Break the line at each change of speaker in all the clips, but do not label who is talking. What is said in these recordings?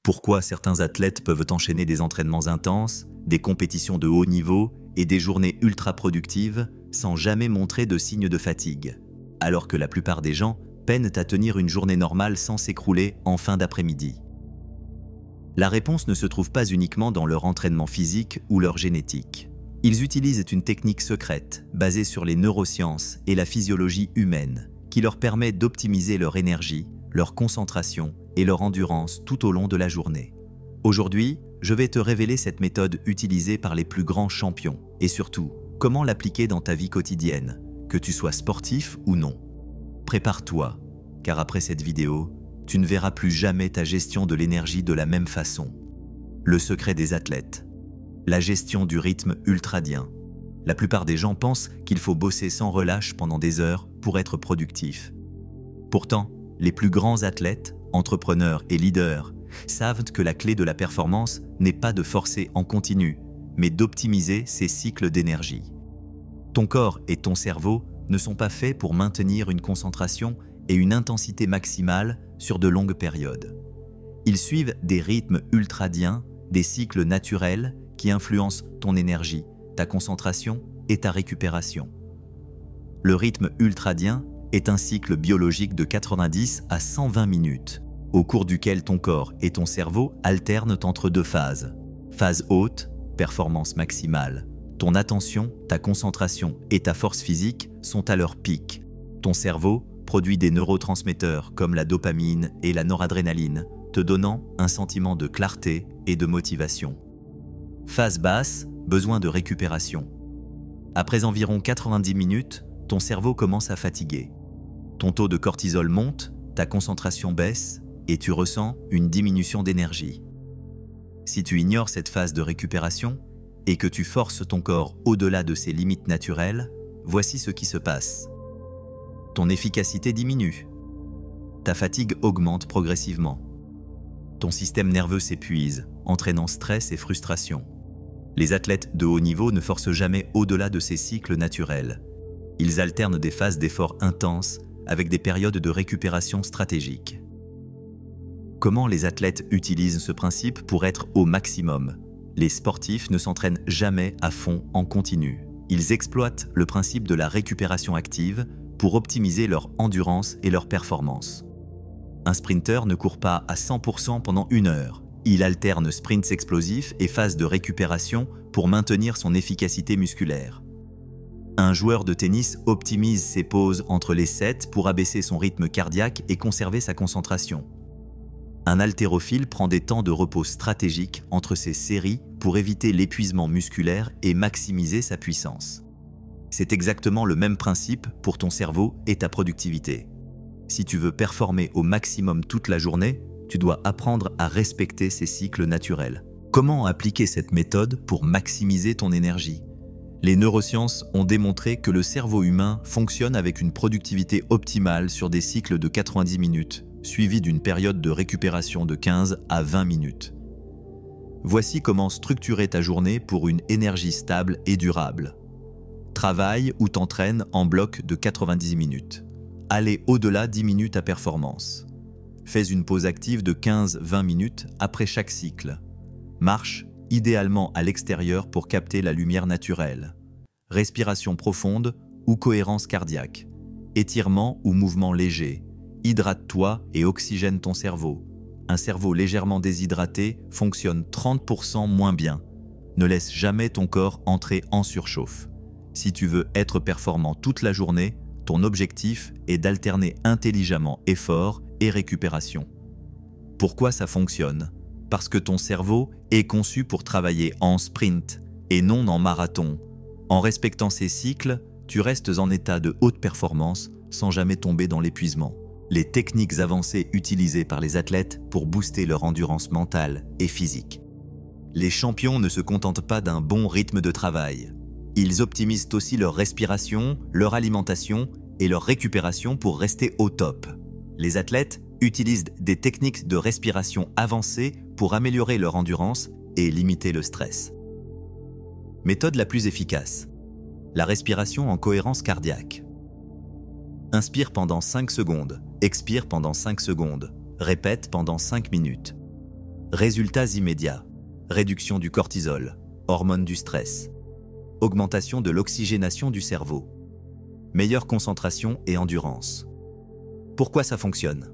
Pourquoi certains athlètes peuvent enchaîner des entraînements intenses, des compétitions de haut niveau et des journées ultra productives sans jamais montrer de signes de fatigue, alors que la plupart des gens peinent à tenir une journée normale sans s'écrouler en fin d'après-midi? La réponse ne se trouve pas uniquement dans leur entraînement physique ou leur génétique. Ils utilisent une technique secrète basée sur les neurosciences et la physiologie humaine qui leur permet d'optimiser leur énergie, leur concentration et leur endurance tout au long de la journée. Aujourd'hui, je vais te révéler cette méthode utilisée par les plus grands champions et surtout, comment l'appliquer dans ta vie quotidienne, que tu sois sportif ou non. Prépare-toi, car après cette vidéo, tu ne verras plus jamais ta gestion de l'énergie de la même façon. Le secret des athlètes. La gestion du rythme ultradien. La plupart des gens pensent qu'il faut bosser sans relâche pendant des heures pour être productif. Pourtant, les plus grands athlètes, entrepreneurs et leaders savent que la clé de la performance n'est pas de forcer en continu, mais d'optimiser ses cycles d'énergie. Ton corps et ton cerveau ne sont pas faits pour maintenir une concentration et une intensité maximale sur de longues périodes. Ils suivent des rythmes ultradiens, des cycles naturels qui influencent ton énergie, ta concentration et ta récupération. Le rythme ultradien est un cycle biologique de 90 à 120 minutes, au cours duquel ton corps et ton cerveau alternent entre deux phases. Phase haute, performance maximale. Ton attention, ta concentration et ta force physique sont à leur pic. Ton cerveau produit des neurotransmetteurs comme la dopamine et la noradrénaline, te donnant un sentiment de clarté et de motivation. Phase basse, besoin de récupération. Après environ 90 minutes, ton cerveau commence à fatiguer. Ton taux de cortisol monte, ta concentration baisse et tu ressens une diminution d'énergie. Si tu ignores cette phase de récupération et que tu forces ton corps au-delà de ses limites naturelles, voici ce qui se passe. Ton efficacité diminue. Ta fatigue augmente progressivement. Ton système nerveux s'épuise, entraînant stress et frustration. Les athlètes de haut niveau ne forcent jamais au-delà de ces cycles naturels. Ils alternent des phases d'effort intenses avec des périodes de récupération stratégiques. Comment les athlètes utilisent ce principe pour être au maximum? Les sportifs ne s'entraînent jamais à fond en continu. Ils exploitent le principe de la récupération active pour optimiser leur endurance et leur performance. Un sprinter ne court pas à 100% pendant une heure. Il alterne sprints explosifs et phases de récupération pour maintenir son efficacité musculaire. Un joueur de tennis optimise ses pauses entre les sets pour abaisser son rythme cardiaque et conserver sa concentration. Un haltérophile prend des temps de repos stratégiques entre ses séries pour éviter l'épuisement musculaire et maximiser sa puissance. C'est exactement le même principe pour ton cerveau et ta productivité. Si tu veux performer au maximum toute la journée, tu dois apprendre à respecter ces cycles naturels. Comment appliquer cette méthode pour maximiser ton énergie? Les neurosciences ont démontré que le cerveau humain fonctionne avec une productivité optimale sur des cycles de 90 minutes, suivis d'une période de récupération de 15 à 20 minutes. Voici comment structurer ta journée pour une énergie stable et durable. Travaille ou t'entraîne en bloc de 90 minutes. Allez au-delà 10 minutes à performance. Fais une pause active de 15-20 minutes après chaque cycle. Marche, idéalement à l'extérieur pour capter la lumière naturelle. Respiration profonde ou cohérence cardiaque. Étirement ou mouvement léger. Hydrate-toi et oxygène ton cerveau. Un cerveau légèrement déshydraté fonctionne 30% moins bien. Ne laisse jamais ton corps entrer en surchauffe. Si tu veux être performant toute la journée, ton objectif est d'alterner intelligemment effort et récupération. Pourquoi ça fonctionne? Parce que ton cerveau est conçu pour travailler en sprint et non en marathon. En respectant ces cycles, tu restes en état de haute performance sans jamais tomber dans l'épuisement. Les techniques avancées utilisées par les athlètes pour booster leur endurance mentale et physique. Les champions ne se contentent pas d'un bon rythme de travail. Ils optimisent aussi leur respiration, leur alimentation et leur récupération pour rester au top. Les athlètes utilisent des techniques de respiration avancées pour améliorer leur endurance et limiter le stress. Méthode la plus efficace. La respiration en cohérence cardiaque. Inspire pendant 5 secondes, expire pendant 5 secondes, répète pendant 5 minutes. Résultats immédiats. Réduction du cortisol, hormone du stress. Augmentation de l'oxygénation du cerveau. Meilleure concentration et endurance. Pourquoi ça fonctionne?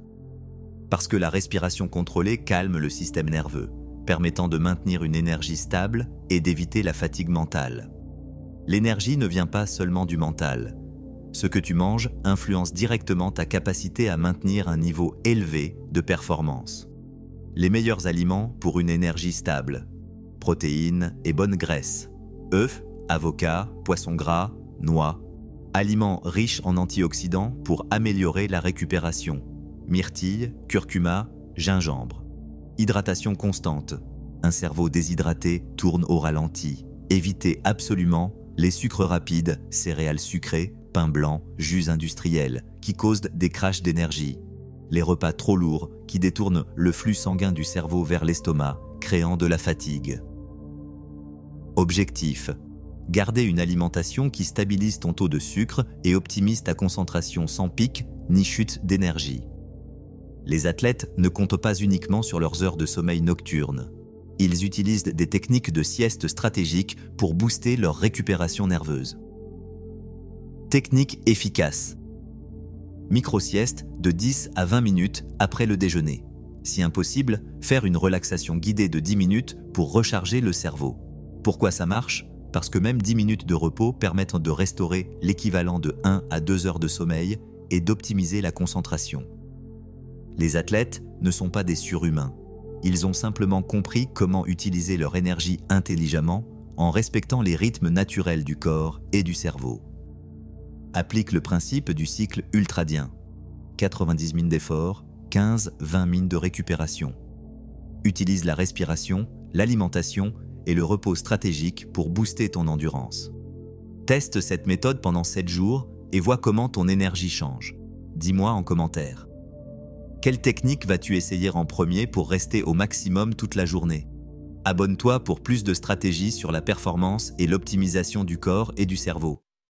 Parce que la respiration contrôlée calme le système nerveux, permettant de maintenir une énergie stable et d'éviter la fatigue mentale. L'énergie ne vient pas seulement du mental. Ce que tu manges influence directement ta capacité à maintenir un niveau élevé de performance. Les meilleurs aliments pour une énergie stable. Protéines et bonnes graisses. Œufs, avocats, poissons gras, noix. Aliments riches en antioxydants pour améliorer la récupération. Myrtille, curcuma, gingembre. Hydratation constante. Un cerveau déshydraté tourne au ralenti. Évitez absolument les sucres rapides, céréales sucrées, pain blanc, jus industriels, qui causent des crashs d'énergie. Les repas trop lourds qui détournent le flux sanguin du cerveau vers l'estomac, créant de la fatigue. Objectif: garder une alimentation qui stabilise ton taux de sucre et optimise ta concentration sans pic ni chute d'énergie. Les athlètes ne comptent pas uniquement sur leurs heures de sommeil nocturne. Ils utilisent des techniques de sieste stratégiques pour booster leur récupération nerveuse. Technique efficace. Micro-sieste de 10 à 20 minutes après le déjeuner. Si impossible, faire une relaxation guidée de 10 minutes pour recharger le cerveau. Pourquoi ça marche? Parce que même 10 minutes de repos permettent de restaurer l'équivalent de 1 à 2 heures de sommeil et d'optimiser la concentration. Les athlètes ne sont pas des surhumains. Ils ont simplement compris comment utiliser leur énergie intelligemment en respectant les rythmes naturels du corps et du cerveau. Applique le principe du cycle ultradien. 90 minutes d'effort, 15-20 minutes de récupération. Utilise la respiration, l'alimentation et le repos stratégique pour booster ton endurance. Teste cette méthode pendant 7 jours et vois comment ton énergie change. Dis-moi en commentaire. Quelle technique vas-tu essayer en premier pour rester au maximum toute la journée? Abonne-toi pour plus de stratégies sur la performance et l'optimisation du corps et du cerveau.